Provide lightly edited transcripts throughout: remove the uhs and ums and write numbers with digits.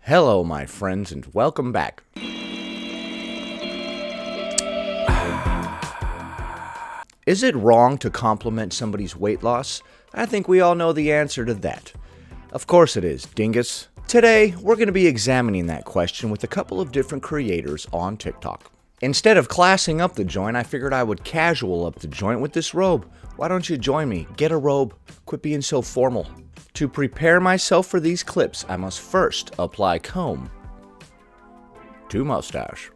Hello, my friends, and welcome back. Is it wrong to compliment somebody's weight loss? I think we all know the answer to that. Of course it is, dingus. Today, we're going to be examining that question with a couple of different creators on TikTok. Instead of classing up the joint, I figured I would casual up the joint with this robe. Why don't you join me? Get a robe. Quit being so formal. To prepare myself for these clips, I must first apply comb to mustache.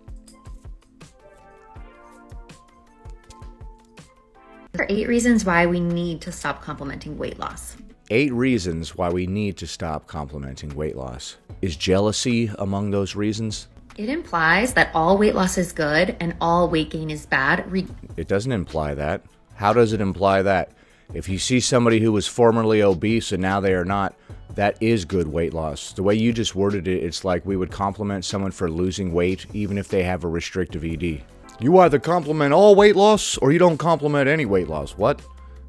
There are 8 reasons why we need to stop complimenting weight loss. 8 reasons why we need to stop complimenting weight loss. Is jealousy among those reasons? It implies that all weight loss is good and all weight gain is bad. It doesn't imply that. How does it imply that? If you see somebody who was formerly obese and now they are not, that is good weight loss. The way you just worded it, it's like we would compliment someone for losing weight even if they have a restrictive ED. You either compliment all weight loss or you don't compliment any weight loss. What?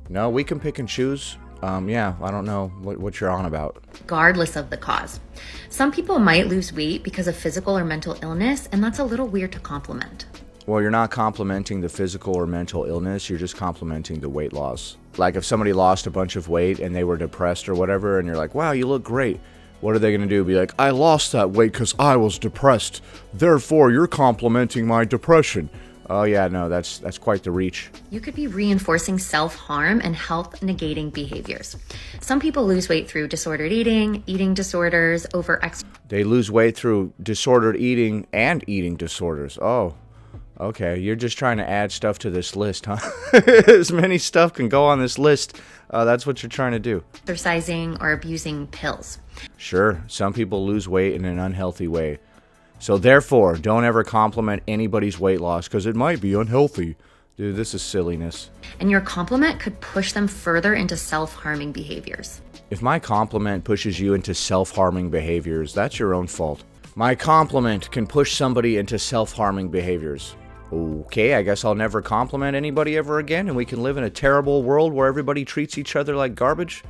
No, we can pick and choose. Yeah, I don't know what you're on about. Regardless of the cause. Some people might lose weight because of physical or mental illness, and that's a little weird to compliment. Well, you're not complimenting the physical or mental illness, you're just complimenting the weight loss. Like if somebody lost a bunch of weight and they were depressed or whatever, and you're like, wow, you look great. What are they going to do? Be like, I lost that weight because I was depressed. Therefore, you're complimenting my depression. Oh yeah, no, that's quite the reach. You could be reinforcing self-harm and health-negating behaviors. Some people lose weight through disordered eating, eating disorders, They lose weight through disordered eating and eating disorders. Oh. Okay, you're just trying to add stuff to this list, huh? As many stuff can go on this list. That's what you're trying to do. Exercising or abusing pills. Sure, some people lose weight in an unhealthy way. So therefore, don't ever compliment anybody's weight loss because it might be unhealthy. Dude, this is silliness. And your compliment could push them further into self-harming behaviors. If my compliment pushes you into self-harming behaviors, that's your own fault. My compliment can push somebody into self-harming behaviors. Okay, I guess I'll never compliment anybody ever again and we can live in a terrible world where everybody treats each other like garbage?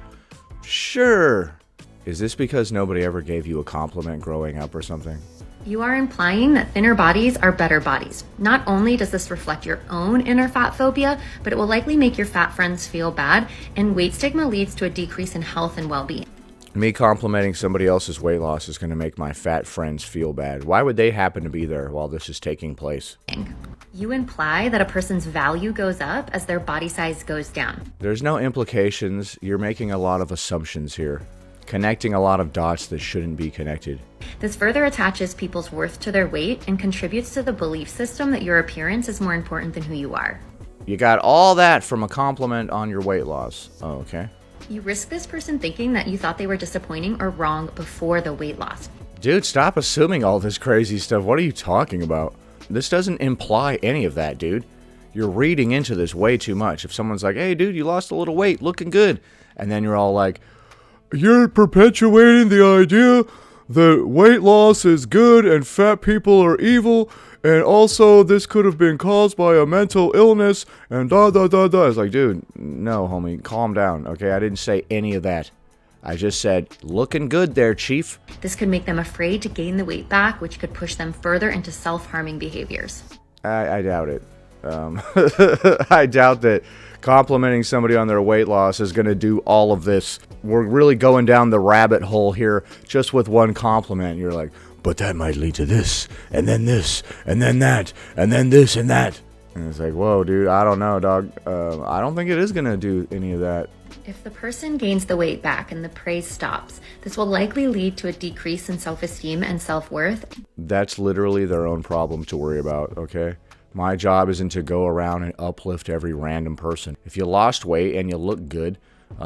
Sure. Is this because nobody ever gave you a compliment growing up or something? You are implying that thinner bodies are better bodies. Not only does this reflect your own inner fat phobia, but it will likely make your fat friends feel bad, and weight stigma leads to a decrease in health and well-being. Me complimenting somebody else's weight loss is going to make my fat friends feel bad. Why would they happen to be there while this is taking place? You imply that a person's value goes up as their body size goes down. There's no implications. You're making a lot of assumptions here, connecting a lot of dots that shouldn't be connected. This further attaches people's worth to their weight and contributes to the belief system that your appearance is more important than who you are. You got all that from a compliment on your weight loss. Oh, okay. You risk this person thinking that you thought they were disappointing or wrong before the weight loss. Dude, stop assuming all this crazy stuff. What are you talking about? This doesn't imply any of that, dude. You're reading into this way too much. If someone's like, hey, dude, you lost a little weight, looking good. And then you're all like, you're perpetuating the idea that weight loss is good and fat people are evil. And also, this could have been caused by a mental illness and da-da-da-da. It's like, dude, no, homie, calm down, okay? I didn't say any of that. I just said, looking good there, chief. This could make them afraid to gain the weight back, which could push them further into self-harming behaviors. I doubt it. I doubt that complimenting somebody on their weight loss is going to do all of this. We're really going down the rabbit hole here just with one compliment. You're like, but that might lead to this, and then this, and then that, and then this and that. And it's like, whoa, dude, I don't know, dog. I don't think it is going to do any of that. If the person gains the weight back and the praise stops, this will likely lead to a decrease in self-esteem and self-worth. That's literally their own problem to worry about, okay? My job isn't to go around and uplift every random person. If you lost weight and you look good,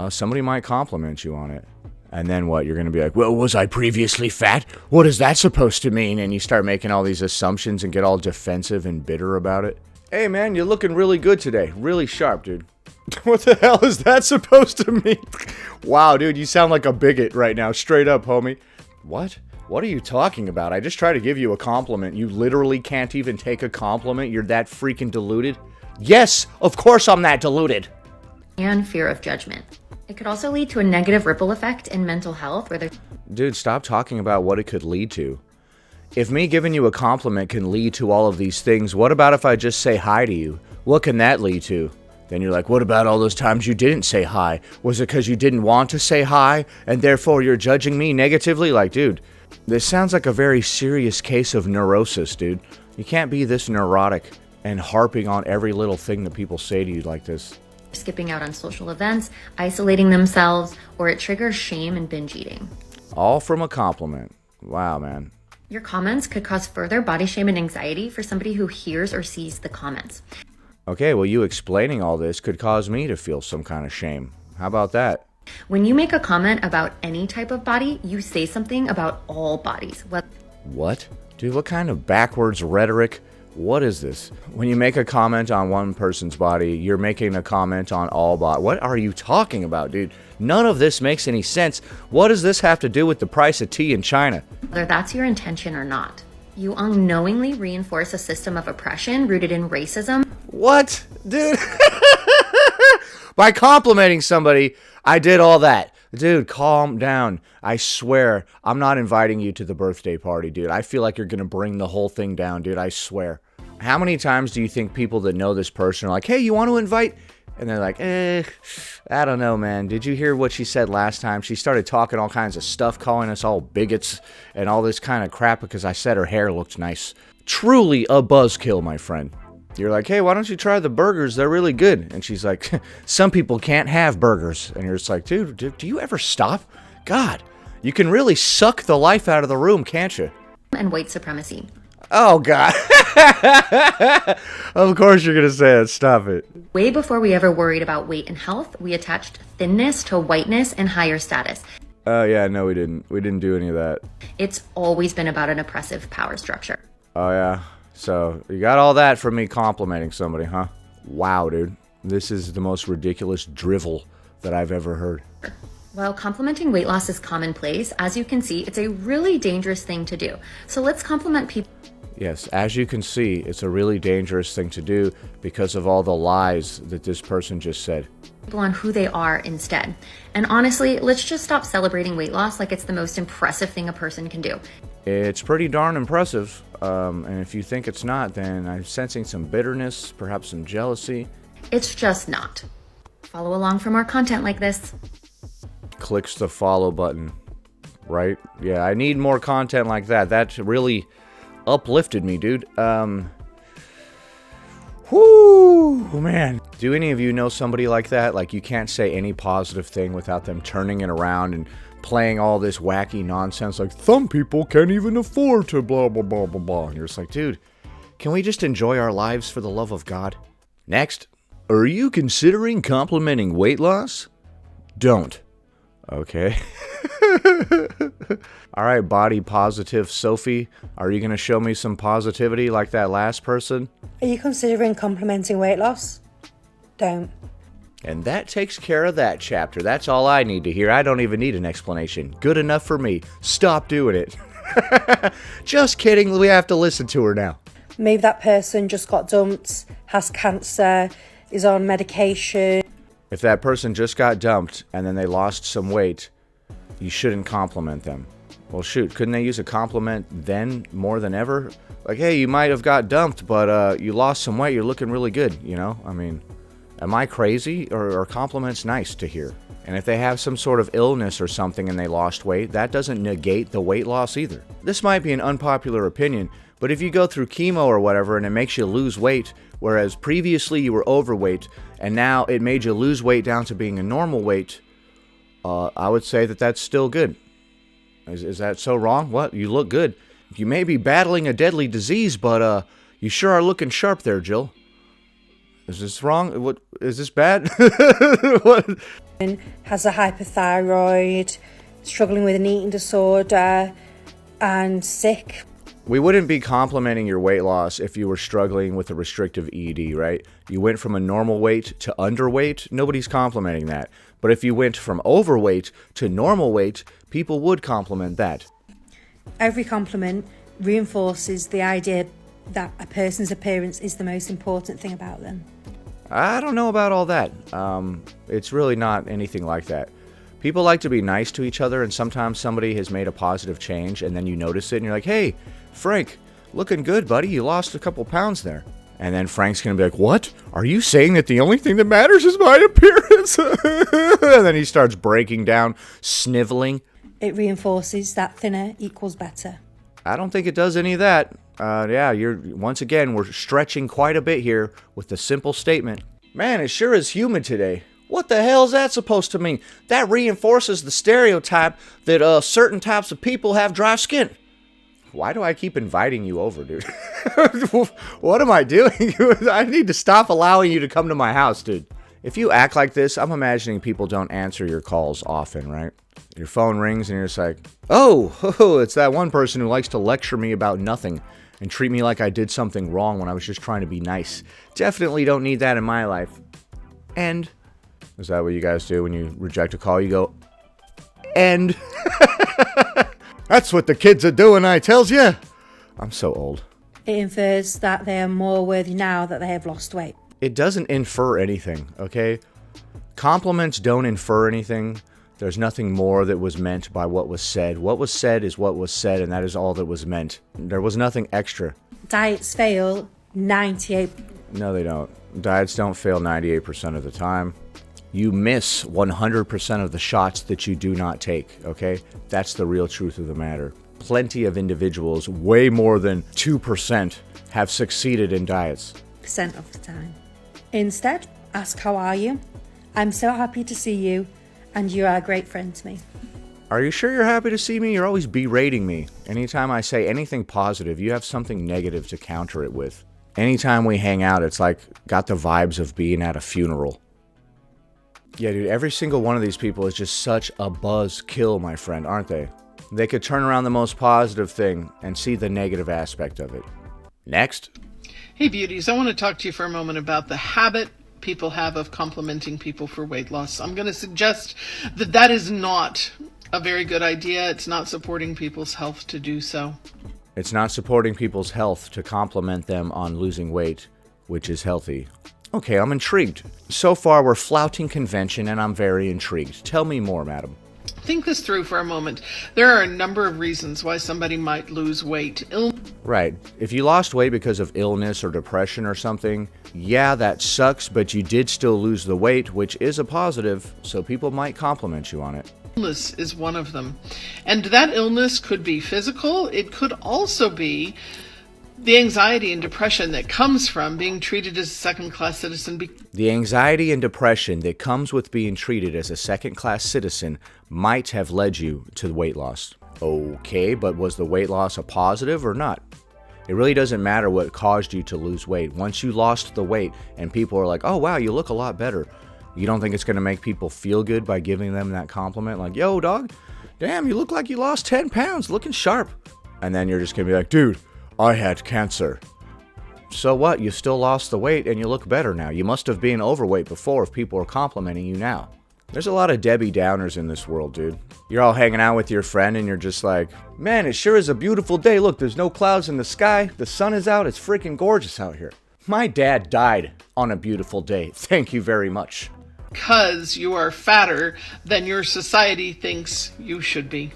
somebody might compliment you on it. And then what? You're going to be like, well, was I previously fat? What is that supposed to mean? And you start making all these assumptions and get all defensive and bitter about it. Hey, man, you're looking really good today. Really sharp, dude. What the hell is that supposed to mean? Wow, dude, you sound like a bigot right now. Straight up, homie. What? What are you talking about? I just try to give you a compliment. You literally can't even take a compliment? You're that freaking deluded? Yes, of course I'm that deluded. and fear of judgment. It could also lead to a negative ripple effect in mental health where there's Dude, stop talking about what it could lead to. If me giving you a compliment can lead to all of these things, what about if I just say hi to you? What can that lead to? Then you're like, what about all those times you didn't say hi? Was it because you didn't want to say hi, and therefore you're judging me negatively? Like, dude, this sounds like a very serious case of neurosis, dude. You can't be this neurotic and harping on every little thing that people say to you like this. skipping out on social events, isolating themselves, or it triggers shame and binge eating. All from a compliment. Wow, man. Your comments could cause further body shame and anxiety for somebody who hears or sees the comments. Okay, well, you explaining all this could cause me to feel some kind of shame. How about that? When you make a comment about any type of body, you say something about all bodies. What? Dude, what kind of backwards rhetoric? What is this? When you make a comment on one person's body, you're making a comment on all bodies. What are you talking about, dude? None of this makes any sense. What does this have to do with the price of tea in China? Whether that's your intention or not. You unknowingly reinforce a system of oppression rooted in racism. What? Dude. By complimenting somebody, I did all that. Dude, calm down. I swear, I'm not inviting you to the birthday party, dude. I feel like you're going to bring the whole thing down, dude. I swear. How many times do you think people that know this person are like, hey, you want to invite? And they're like, I don't know, man. Did you hear what she said last time? She started talking all kinds of stuff, calling us all bigots and all this kind of crap because I said her hair looked nice. Truly a buzzkill, my friend. You're like, hey, why don't you try the burgers? They're really good. And she's like, some people can't have burgers. And you're just like, dude, do you ever stop? God, you can really suck the life out of the room, can't you? And white supremacy. Oh, God. Of course you're going to say it. Stop it. Way before we ever worried about weight and health, we attached thinness to whiteness and higher status. Oh, yeah, no, we didn't. We didn't do any of that. It's always been about an oppressive power structure. Oh, yeah. So you got all that from me complimenting somebody, huh? Wow, dude. This is the most ridiculous drivel that I've ever heard. While complimenting weight loss is commonplace, as you can see, it's a really dangerous thing to do. So let's compliment people. Yes, as you can see, it's a really dangerous thing to do because of all the lies that this person just said. On who they are instead. And honestly, let's just stop celebrating weight loss like it's the most impressive thing a person can do. It's pretty darn impressive. And if you think it's not, then I'm sensing some bitterness, perhaps some jealousy. It's just not. Follow along for more content like this. Clicks the follow button, right? Yeah, I need more content like that. That really uplifted me, dude. Whoo, man. Do any of you know somebody like that? Like, you can't say any positive thing without them turning it around and playing all this wacky nonsense like, some people can't even afford to blah, blah, blah, blah, blah. And you're just like, dude, can we just enjoy our lives for the love of God? Next. Are you considering complimenting weight loss? Don't. Okay. All right, body positive Sophie. Are you going to show me some positivity like that last person? Are you considering complimenting weight loss? Don't. And that takes care of that chapter. That's all I need to hear. I don't even need an explanation. Good enough for me. Stop doing it. Just kidding. We have to listen to her now. Maybe that person just got dumped, has cancer, is on medication. If that person just got dumped and then they lost some weight, you shouldn't compliment them. Well, shoot, couldn't they use a compliment then more than ever? Like, hey, you might have got dumped, but you lost some weight. You're looking really good, you know? I mean, am I crazy, or are compliments nice to hear? And if they have some sort of illness or something and they lost weight, that doesn't negate the weight loss either. This might be an unpopular opinion, but if you go through chemo or whatever and it makes you lose weight, whereas previously you were overweight and now it made you lose weight down to being a normal weight, I would say that that's still good. Is that so wrong? What? You look good. You may be battling a deadly disease, but you sure are looking sharp there, Jill. Is this wrong? What is this bad? What? Has a hypothyroid, struggling with an eating disorder, and sick. We wouldn't be complimenting your weight loss if you were struggling with a restrictive ED, right? You went from a normal weight to underweight, nobody's complimenting that. But if you went from overweight to normal weight, people would compliment that. Every compliment reinforces the idea that a person's appearance is the most important thing about them. I don't know about all that. It's really not anything like that. People like to be nice to each other, and sometimes somebody has made a positive change, and then you notice it, and you're like, hey, Frank, looking good, buddy. You lost a couple pounds there. And then Frank's going to be like, what? Are you saying that the only thing that matters is my appearance? And then he starts breaking down, sniveling. It reinforces that thinner equals better. I don't think it does any of that. Once again, we're stretching quite a bit here with the simple statement. Man, it sure is humid today. What the hell is that supposed to mean? That reinforces the stereotype that certain types of people have dry skin. Why do I keep inviting you over, dude? What am I doing? I need to stop allowing you to come to my house, dude. If you act like this, I'm imagining people don't answer your calls often, right? Your phone rings and you're just like, oh, it's that one person who likes to lecture me about nothing and treat me like I did something wrong when I was just trying to be nice. Definitely don't need that in my life. And is that what you guys do when you reject a call? You go, and that's what the kids are doing, I tells you. I'm so old. It infers that they are more worthy now that they have lost weight. It doesn't infer anything, okay? Compliments don't infer anything. There's nothing more that was meant by what was said. What was said is what was said, and that is all that was meant. There was nothing extra. Diets fail 98%. No, they don't. Diets don't fail 98% of the time. You miss 100% of the shots that you do not take, okay? That's the real truth of the matter. Plenty of individuals, way more than 2%, have succeeded in diets. Percent of the time. Instead, ask how are you? I'm so happy to see you, and you are a great friend to me. Are you sure you're happy to see me? You're always berating me. Anytime I say anything positive, you have something negative to counter it with. Anytime we hang out, it's like got the vibes of being at a funeral. Yeah, dude, every single one of these people is just such a buzzkill, my friend, aren't they? They could turn around the most positive thing and see the negative aspect of it. Next. Hey, beauties, I want to talk to you for a moment about the habit people have of complimenting people for weight loss. I'm going to suggest that that is not a very good idea. It's not supporting people's health to do so. It's not supporting people's health to compliment them on losing weight, which is healthy. Okay, I'm intrigued. So far, we're flouting convention, and I'm very intrigued. Tell me more, madam. Think this through for a moment. There are a number of reasons why somebody might lose weight. Right. If you lost weight because of illness or depression or something, yeah, that sucks, but you did still lose the weight, which is a positive, so people might compliment you on it. Illness is one of them. And that illness could be physical. It could also be the anxiety and depression that comes from being treated as a second-class citizen. The anxiety and depression that comes with being treated as a second-class citizen might have led you to weight loss. Okay, but was the weight loss a positive or not? It really doesn't matter what caused you to lose weight. Once you lost the weight and people are like, oh wow, you look a lot better, you don't think it's going to make people feel good by giving them that compliment? Like, yo, dog, damn, you look like you lost 10 pounds, looking sharp. And then you're just going to be like, dude, I had cancer. So what? You still lost the weight and you look better now. You must have been overweight before if people are complimenting you now. There's a lot of Debbie Downers in this world, dude. You're all hanging out with your friend and you're just like, man, it sure is a beautiful day. Look, there's no clouds in the sky. The sun is out. It's freaking gorgeous out here. My dad died on a beautiful day. Thank you very much. Because you are fatter than your society thinks you should be.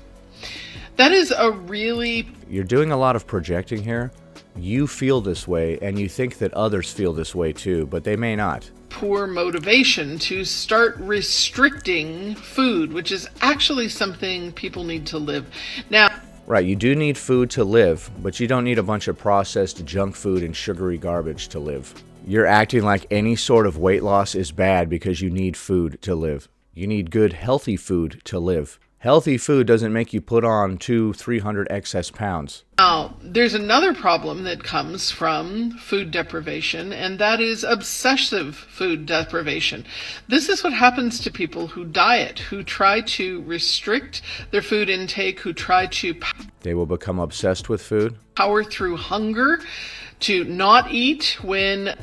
That is a really... You're doing a lot of projecting here. You feel this way, and you think that others feel this way too, but they may not. Poor motivation to start restricting food, which is actually something people need to live. Now... Right, you do need food to live, but you don't need a bunch of processed junk food and sugary garbage to live. You're acting like any sort of weight loss is bad because you need food to live. You need good, healthy food to live. Healthy food doesn't make you put on 200-300 excess pounds. Now, there's another problem that comes from food deprivation, and that is obsessive food deprivation. This is what happens to people who diet, who try to restrict their food intake, who try to... They will become obsessed with food. Power through hunger, to not eat when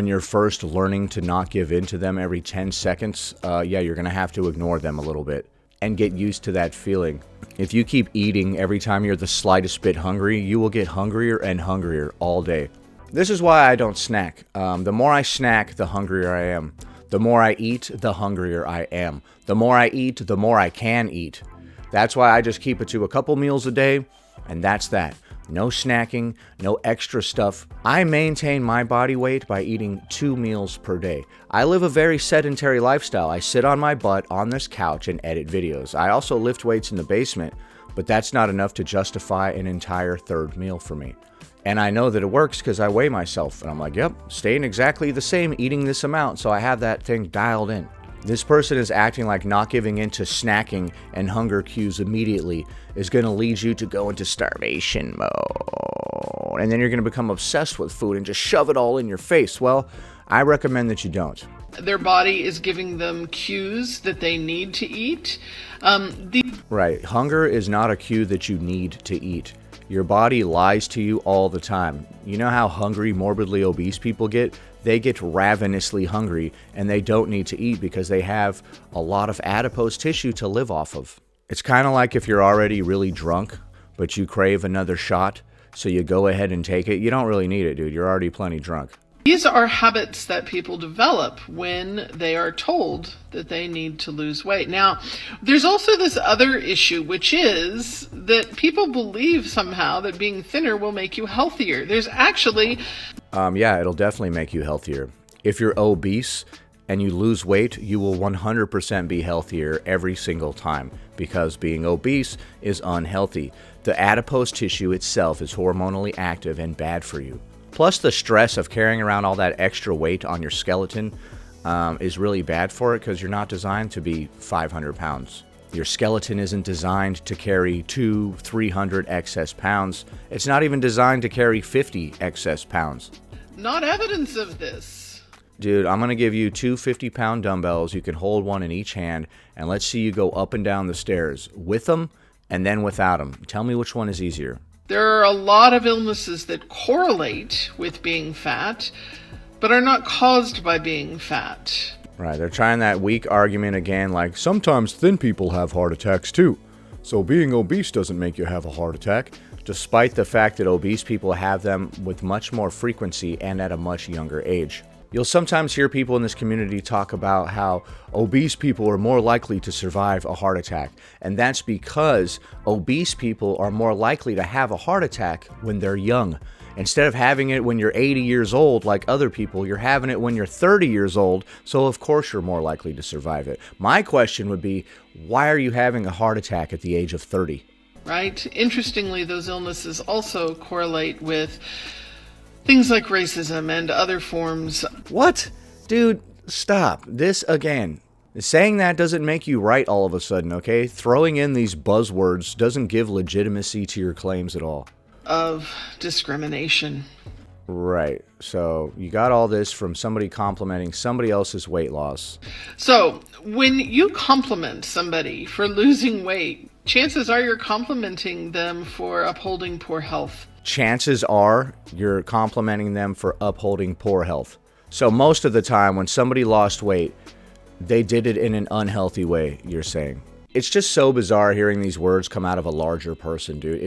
you're first learning to not give in to them every 10 seconds, you're going to have to ignore them a little bit and get used to that feeling. If you keep eating every time you're the slightest bit hungry, you will get hungrier and hungrier all day. This is why I don't snack. The more I snack, the hungrier I am. The more I eat, the hungrier I am. The more I eat, the more I can eat. That's why I just keep it to a couple meals a day, and that's that. No snacking, no extra stuff. I maintain my body weight by eating 2 meals per day. I live a very sedentary lifestyle. I sit on my butt on this couch and edit videos. I also lift weights in the basement, but that's not enough to justify an entire third meal for me. And I know that it works because I weigh myself. And I'm like, yep, staying exactly the same, eating this amount. So I have that thing dialed in. This person is acting like not giving in to snacking and hunger cues immediately is going to lead you to go into starvation mode. And then you're going to become obsessed with food and just shove it all in your face. Well, I recommend that you don't. Their body is giving them cues that they need to eat. Right. Hunger is not a cue that you need to eat. Your body lies to you all the time. You know how hungry, morbidly obese people get? They get ravenously hungry, and they don't need to eat because they have a lot of adipose tissue to live off of. It's kind of like if you're already really drunk, but you crave another shot, so you go ahead and take it. You don't really need it, dude. You're already plenty drunk. These are habits that people develop when they are told that they need to lose weight. Now, there's also this other issue, which is that people believe somehow that being thinner will make you healthier. There's actually... Yeah, it'll definitely make you healthier. If you're obese and you lose weight, you will 100% be healthier every single time because being obese is unhealthy. The adipose tissue itself is hormonally active and bad for you. Plus, the stress of carrying around all that extra weight on your skeleton is really bad for it because you're not designed to be 500 pounds. Your skeleton isn't designed to carry 200-300 excess pounds. It's not even designed to carry 50 excess pounds. Not evidence of this. Dude, I'm going to give you 2 50-pound dumbbells. You can hold one in each hand, and let's see you go up and down the stairs with them and then without them. Tell me which one is easier. There are a lot of illnesses that correlate with being fat, but are not caused by being fat. Right, they're trying that weak argument again, like sometimes thin people have heart attacks too. So being obese doesn't make you have a heart attack, despite the fact that obese people have them with much more frequency and at a much younger age. You'll sometimes hear people in this community talk about how obese people are more likely to survive a heart attack. And that's because obese people are more likely to have a heart attack when they're young. Instead of having it when you're 80 years old like other people, you're having it when you're 30 years old, so of course you're more likely to survive it. My question would be, why are you having a heart attack at the age of 30? Right? Interestingly, those illnesses also correlate with things like racism and other forms. What? Dude, stop. This again. Saying that doesn't make you right all of a sudden, okay? Throwing in these buzzwords doesn't give legitimacy to your claims at all. Of discrimination. Right. So you got all this from somebody complimenting somebody else's weight loss. So when you compliment somebody for losing weight, chances are you're complimenting them for upholding poor health. Chances are you're complimenting them for upholding poor health. So most of the time when somebody lost weight, they did it in an unhealthy way, you're saying. It's just so bizarre hearing these words come out of a larger person, dude.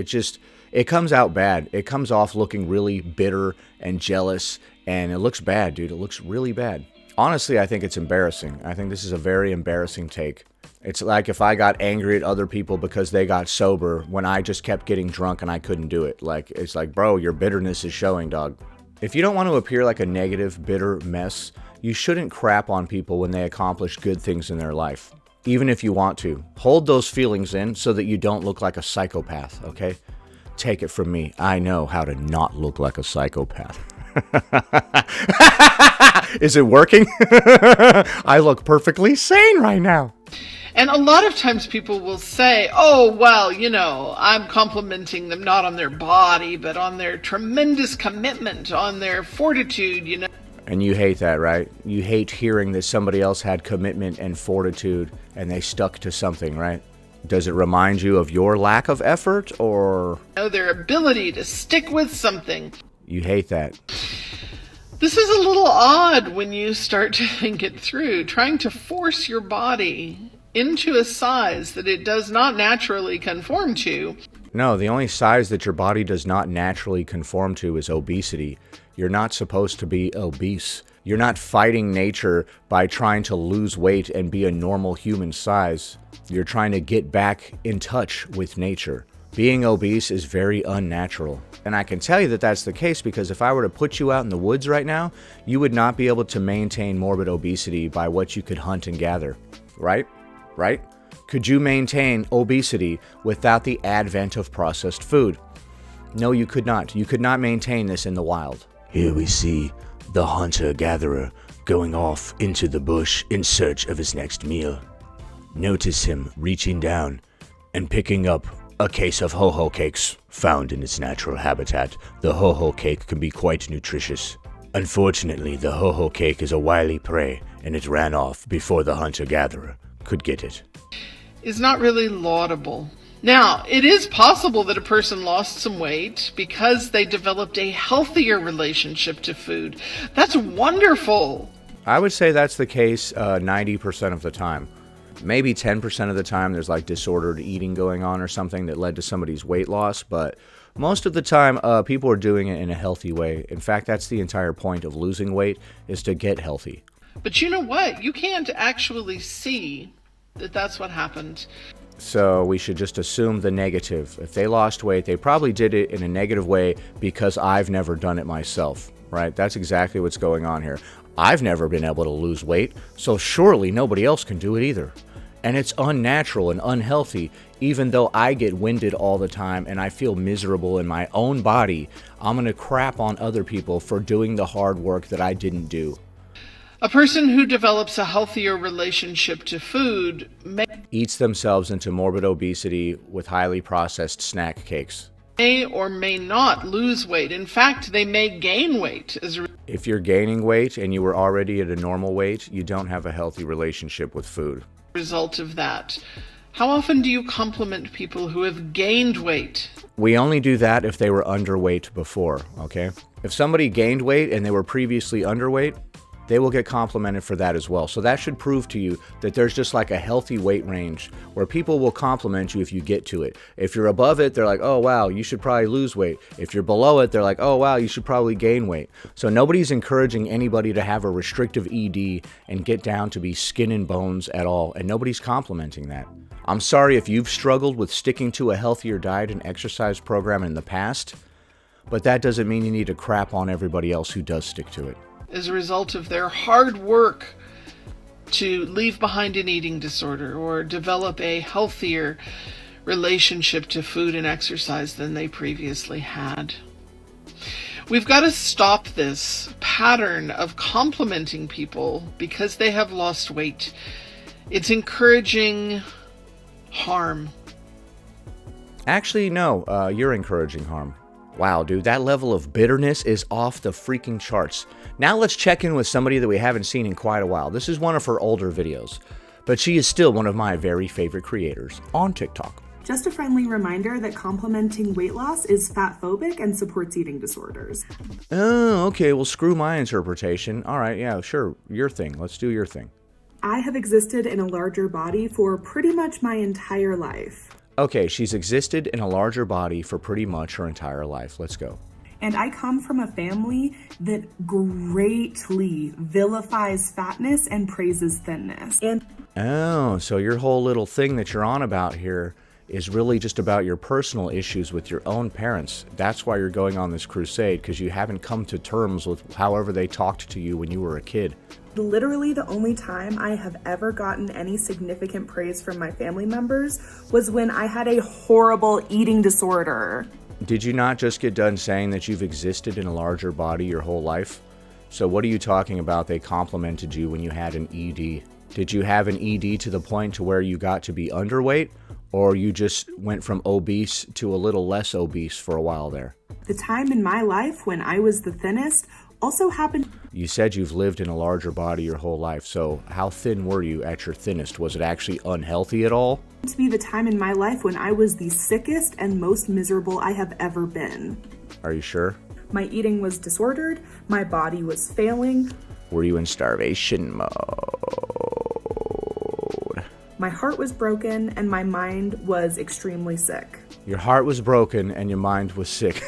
It comes out bad. It comes off looking really bitter and jealous, and it looks bad, dude. It looks really bad. Honestly, I think it's embarrassing. I think this is a very embarrassing take. It's like if I got angry at other people because they got sober when I just kept getting drunk and I couldn't do it. Like, it's like, bro, your bitterness is showing, dog. If you don't want to appear like a negative, bitter mess, you shouldn't crap on people when they accomplish good things in their life. Even if you want to. Hold those feelings in so that you don't look like a psychopath, okay? Take it from me. I know how to not look like a psychopath. Is it working? I look perfectly sane right now. And a lot of times people will say, oh, well, you know, I'm complimenting them not on their body, but on their tremendous commitment, on their fortitude, you know. And you hate that, right? You hate hearing that somebody else had commitment and fortitude and they stuck to something, right? Does it remind you of your lack of effort or... You know, their ability to stick with something. You hate that. This is a little odd when you start to think it through. Trying to force your body into a size that it does not naturally conform to No, the only size that your body does not naturally conform to is obesity. You're not supposed to be obese. You're not fighting nature by trying to lose weight and be a normal human size. You're trying to get back in touch with nature. Being obese is very unnatural. And I can tell you that that's the case because if I were to put you out in the woods right now, you would not be able to maintain morbid obesity by what you could hunt and gather. Right? Right? Could you maintain obesity without the advent of processed food? No, you could not. You could not maintain this in the wild. Here we see the hunter-gatherer going off into the bush in search of his next meal. Notice him reaching down and picking up a case of ho-ho cakes found in its natural habitat. The ho-ho cake can be quite nutritious. Unfortunately, the ho-ho cake is a wily prey, and it ran off before the hunter-gatherer could get it. Is not really laudable. Now, it is possible that a person lost some weight because they developed a healthier relationship to food. That's wonderful. I would say that's the case 90% of the time. Maybe 10% of the time there's like disordered eating going on or something that led to somebody's weight loss, but most of the time people are doing it in a healthy way. In fact, that's the entire point of losing weight, is to get healthy. But you know what? You can't actually see that that's what happened. So we should just assume the negative. If they lost weight, they probably did it in a negative way because I've never done it myself, right? That's exactly what's going on here. I've never been able to lose weight, so surely nobody else can do it either. And it's unnatural and unhealthy, even though I get winded all the time and I feel miserable in my own body. I'm going to crap on other people for doing the hard work that I didn't do. A person who develops a healthier relationship to food eats themselves into morbid obesity with highly processed snack cakes. May or may not lose weight. In fact, they may gain weight. If you're gaining weight and you were already at a normal weight, you don't have a healthy relationship with food. Result of that. How often do you compliment people who have gained weight? We only do that if they were underweight before, okay? If somebody gained weight and they were previously underweight, they will get complimented for that as well. So that should prove to you that there's just like a healthy weight range where people will compliment you if you get to it. If you're above it, they're like, oh, wow, you should probably lose weight. If you're below it, they're like, oh, wow, you should probably gain weight. So nobody's encouraging anybody to have a restrictive ED and get down to be skin and bones at all. And nobody's complimenting that. I'm sorry if you've struggled with sticking to a healthier diet and exercise program in the past, but that doesn't mean you need to crap on everybody else who does stick to it. As a result of their hard work to leave behind an eating disorder or develop a healthier relationship to food and exercise than they previously had. We've got to stop this pattern of complimenting people because they have lost weight. It's encouraging harm. Actually, no, you're encouraging harm. Wow, dude, that level of bitterness is off the freaking charts. Now let's check in with somebody that we haven't seen in quite a while. This is one of her older videos, but she is still one of my very favorite creators on TikTok. Just a friendly reminder that complimenting weight loss is fat-phobic and supports eating disorders. Oh, okay, well, screw my interpretation. All right, yeah, sure, your thing. Let's do your thing. I have existed in a larger body for pretty much my entire life. Okay, she's existed in a larger body for pretty much her entire life. Let's go. And I come from a family that greatly vilifies fatness and praises thinness. Oh, so your whole little thing that you're on about here is really just about your personal issues with your own parents. That's why you're going on this crusade, because you haven't come to terms with however they talked to you when you were a kid. Literally the only time I have ever gotten any significant praise from my family members was when I had a horrible eating disorder. Did you not just get done saying that you've existed in a larger body your whole life? So what are you talking about they complimented you when you had an ED? Did you have an ED to the point to where you got to be underweight? Or you just went from obese to a little less obese for a while there? The time in my life when I was the thinnest also happened. You said you've lived in a larger body your whole life, so how thin were you at your thinnest? Was it actually unhealthy at all? To be the time in my life when I was the sickest and most miserable I have ever been. Are you sure? My eating was disordered, my body was failing. Were you in starvation mode? My heart was broken and my mind was extremely sick. Your heart was broken and your mind was sick.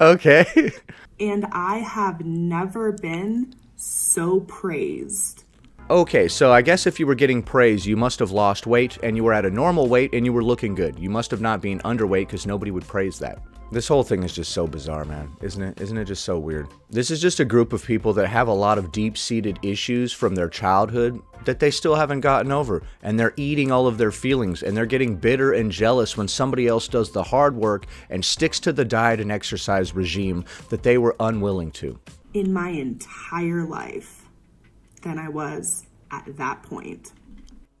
Okay. And I have never been so praised. Okay, so I guess if you were getting praise, you must have lost weight and you were at a normal weight and you were looking good. You must have not been underweight because nobody would praise that. This whole thing is just so bizarre, man. Isn't it? Isn't it just so weird? This is just a group of people that have a lot of deep-seated issues from their childhood that they still haven't gotten over. And they're eating all of their feelings and they're getting bitter and jealous when somebody else does the hard work and sticks to the diet and exercise regime that they were unwilling to. In my entire life than I was at that point.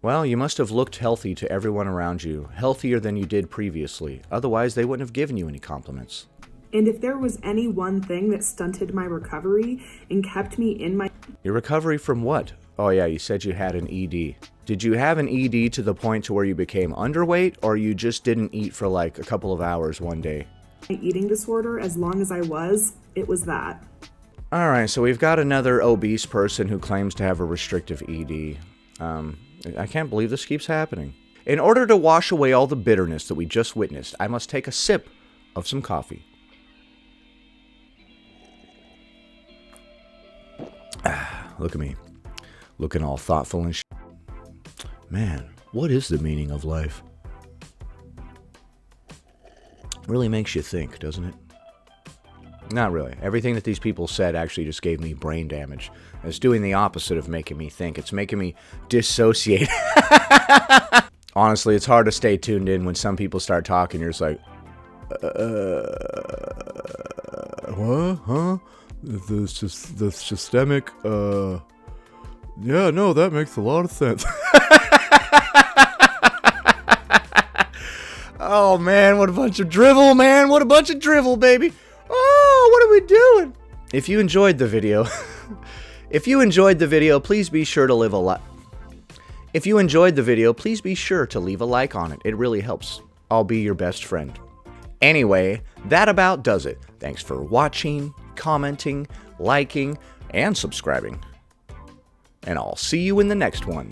Well, you must have looked healthy to everyone around you, healthier than you did previously. Otherwise, they wouldn't have given you any compliments. And if there was any one thing that stunted my recovery and kept me in my... Your recovery from what? Oh yeah, you said you had an ED. Did you have an ED to the point to where you became underweight, or you just didn't eat for like a couple of hours one day? My eating disorder, as long as I was, it was that. Alright, so we've got another obese person who claims to have a restrictive ED. I can't believe this keeps happening. In order to wash away all the bitterness that we just witnessed, I must take a sip of some coffee. Look at me. Looking all thoughtful and Man, what is the meaning of life? Really makes you think, doesn't it? Not really. Everything that these people said actually just gave me brain damage. It's doing the opposite of making me think. It's making me dissociate. Honestly, it's hard to stay tuned in when some people start talking. You're just like, what? Huh? The systemic, yeah, no, that makes a lot of sense. Oh, man, what a bunch of drivel, man. What a bunch of drivel, baby. Oh, what are we doing? If you enjoyed the video, please be sure to leave a like. If you enjoyed the video, please be sure to leave a like on it. It really helps. I'll be your best friend. Anyway, that about does it. Thanks for watching, commenting, liking, and subscribing. And I'll see you in the next one.